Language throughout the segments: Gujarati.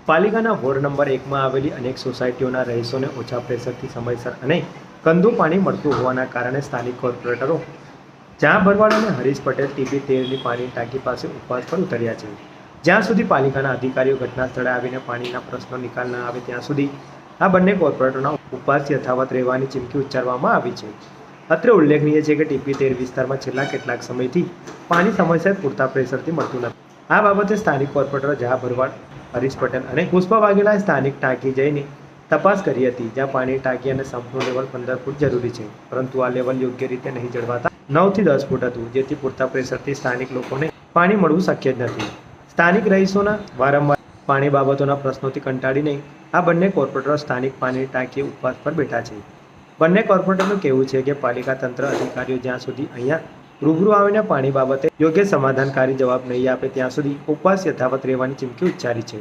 પાલિકાના વોર્ડ નંબર 1માં આવેલી અનેક સોસાયટીઓના રહીશોને ઓછા પ્રેશરથી સમયસર અને ગંદુ પાણી મળતું હોવાના કારણે સ્થાનિક કોર્પોરેટરો જ્યાં ભરવાડ અને હરીશ પટેલ TP13ની પાણી ટાંકી પાસે ઉપવાસ પર ઉતર્યા છે। જ્યાં સુધી પાલિકાના અધિકારીઓ ઘટના સ્થળે આવીને પાણીના પ્રશ્નો નિકાલ ન આવે ત્યાં સુધી આ બંને કોર્પોરેટરોના ઉપવાસ યથાવત રહેવાની ચીમકી ઉચ્ચારવામાં આવી છે। અત્રે ઉલ્લેખનીય છે કે TP13 વિસ્તારમાં છેલ્લા કેટલાક સમયથી પાણી સમયસર પૂરતા પ્રેશરથી મળતું નથી। આ બાબતે સ્થાનિક કોર્પોરેટર જહા ભરવાડ, હરીશ પટેલ અને પુષ્પા વાઘેલાએ સ્થાનિક ટાંકી જઈને તપાસ કરી હતી, જ્યાં પાણી ટાંકી અને સંપનું લેવલ 15 ફૂટ જરૂરી છે, પરંતુ આ લેવલ યોગ્ય રીતે નહીં જળવાતા 9 થી 10 ફૂટ હતું, જેથી પૂરતા પ્રેશરથી સ્થાનિક લોકોને પાણી મળવું શક્ય જ નથી। સ્થાનિક રહીશોના વારંવાર પાણી બાબતોના પ્રશ્નોથી કંટાળીને આ બંને કોર્પોરેટરો સ્થાનિક પાણીની ટાંકી ઉપવાસ પર બેઠા છે। બંને કોર્પોરેટરનું કહેવું છે કે પાલિકા તંત્ર અધિકારીઓ જ્યાં સુધી અહીંયા રૂબરૂ આવીને પાણી બાબતે યોગ્ય સમાધાનકારી જવાબ નહીં આપે ત્યાં સુધી ઉપવાસ યથાવત રહેવાની ચીમકી ઉચ્ચારી છે।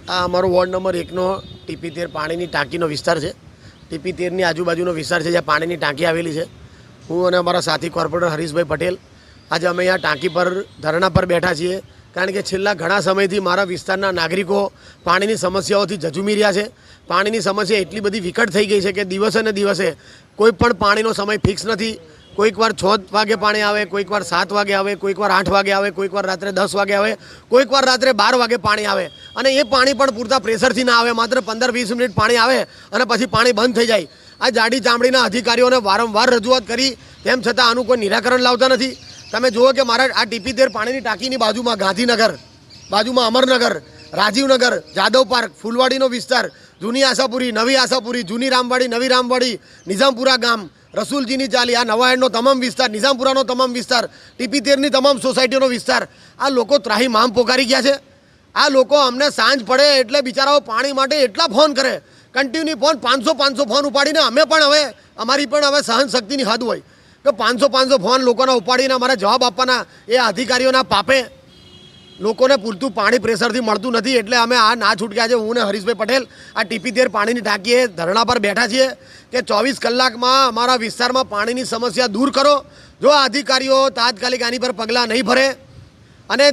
આ અમારો વોર્ડ નંબર 1નો TP13 પાણીની ટાંકીનો વિસ્તાર છે। TP13ની આજુબાજુનો વિસ્તાર છે જ્યાં પાણીની ટાંકી આવેલી છે। હું અને અમારા સાથી કોર્પોરેટર હરીશભાઈ પટેલ આજે અમે અહીંયા ટાંકી પર ધરણા પર બેઠા છીએ, કારણ કે છેલ્લા ઘણા સમયથી મારા વિસ્તારના નાગરિકો પાણીની સમસ્યાઓથી ઝઝૂમી રહ્યા છે। પાણીની સમસ્યા એટલી બધી વિકટ થઈ ગઈ છે કે દિવસે ને દિવસે કોઈ પણ પાણીનો સમય ફિક્સ નથી। કોઈક વાર 6 વાગે પાણી આવે, કોઈક વાર 7 વાગે આવે, કોઈક વાર 8 વાગે આવે, કોઈક વાર રાત્રે 10 વાગે આવે, કોઈક વાર રાત્રે 12 વાગે પાણી આવે, અને એ પાણી પણ પૂરતા પ્રેશરથી ના આવે, માત્ર 15-20 મિનિટ પાણી આવે અને પછી પાણી બંધ થઈ જાય। આ જાડી ચામડીના અધિકારીઓને વારંવાર રજૂઆત કરી, તેમ છતાં આનું કોઈ નિરાકરણ લાવતા નથી। તમે જુઓ કે મારા આ TP13 પાણીની ટાંકીની બાજુમાં ગાંધીનગર, બાજુમાં અમરનગર, રાજીવનગર, જાદવ પાર્ક, ફૂલવાડીનો વિસ્તાર, જૂની આશાપુરી, નવી આશાપુરી, જૂની રામવાડી, નવી રામવાડી, નિઝામપુરા ગામ, રસુલજીની ચાલી, આ નવાહેડનો તમામ વિસ્તાર, નિઝામપુરાનો તમામ વિસ્તાર, TP13ની તમામ સોસાયટીઓનો વિસ્તાર, આ લોકો ત્રાહીમામ પોકારી ગયા છે। આ લોકો અમને સાંજ પડે એટલે બિચારાઓ પાણી માટે એટલા ફોન કરે, કન્ટિન્યુ ફોન 500 ફોન ઉપાડીને અમે પણ હવે અમારી પણ હવે સહન શક્તિની હદ હોય કે 500 ફોન લોકોના ઉપાડીને અમારે જવાબ આપવાના। એ અધિકારીઓના પાપે લોકોને પૂરતું પાણી પ્રેશરથી મળતું નથી, એટલે અમે આ ના છૂટક્યા છે। હું ને હરીશભાઈ પટેલ આ TP13 પાણીની ટાંકીએ ધરણા પર બેઠા છીએ કે 24 કલાકમાં અમારા વિસ્તારમાં પાણીની સમસ્યા દૂર કરો। જો આ અધિકારીઓ તાત્કાલિક આની પર પગલાં નહીં ભરે અને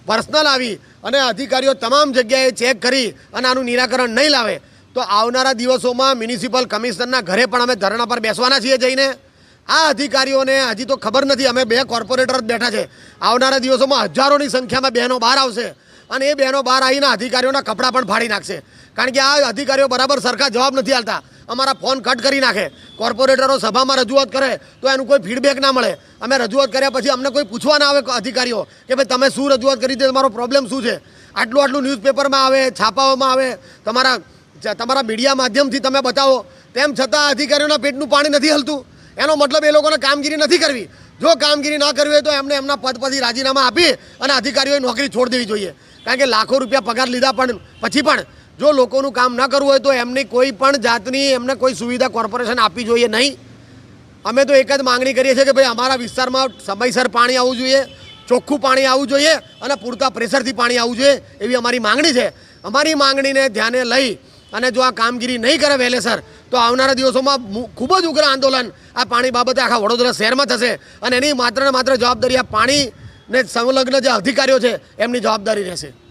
પર્સનલ આવી અને અધિકારીઓ તમામ જગ્યાએ ચેક કરી અને આનું નિરાકરણ નહીં લાવે તો આવનારા દિવસોમાં મ્યુનિસિપલ કમિશનરના ઘરે પણ અમે ધરણા પર બેસવાના છીએ જઈને। આ અધિકારીઓને હજી તો ખબર નથી, અમે 2 કોર્પોરેટર જ બેઠા છે, આવનારા દિવસોમાં હજારોની સંખ્યામાં બહેનો બહાર આવશે અને એ બહેનો બહાર આવીને અધિકારીઓના કપડાં પણ ફાડી નાખશે, કારણ કે આ અધિકારીઓ બરાબર સરખા જવાબ નથી આપતા। અમારા ફોન કટ કરી નાખે, કોર્પોરેટરો સભામાં રજૂઆત કરે તો એનું કોઈ ફીડબેક ના મળે, અમે રજૂઆત કર્યા પછી અમને કોઈ પૂછવા ના આવે અધિકારીઓ કે ભાઈ તમે શું રજૂઆત કરી હતી, તમારો પ્રોબ્લેમ શું છે। આટલું ન્યૂઝપેપરમાં આવે, છાપાઓમાં આવે, તમારા મીડિયા માધ્યમથી તમે બતાવો, તેમ છતાં અધિકારીઓના પેટનું પાણી નથી હલતું। એનો મતલબ એ લોકોને કામગીરી નથી કરવી। જો કામગીરી ના કરવી હોય તો એમને એમના પદ પરથી રાજીનામા આપી અને અધિકારીઓએ નોકરી છોડી દેવી જોઈએ, કારણ કે લાખો રૂપિયા પગાર લીધા પણ પછી પણ જો લોકોનું કામ ન કરવું હોય તો એમની કોઈ પણ જાતની એમને કોઈ સુવિધા કોર્પોરેશન આપવી જોઈએ નહીં। અમે તો એક જ માંગણી કરીએ છીએ કે ભાઈ અમારા વિસ્તારમાં સમયસર પાણી આવવું જોઈએ, ચોખ્ખું પાણી આવવું જોઈએ અને પૂરતા પ્રેશરથી પાણી આવવું જોઈએ, એવી અમારી માંગણી છે। અમારી માંગણીને ધ્યાને લઈ અને જો આ કામગીરી નહીં કરે વહેલેસર તો આવનારા દિવસોમાં ખૂબ જ ઉગ્ર આંદોલન આ પાણી બાબતે આખા વડોદરા શહેરમાં થશે, અને એની માત્ર ને માત્ર જવાબદારી આ પાણીને સંલગ્ન જે અધિકારીઓ છે એમની જવાબદારી રહેશે।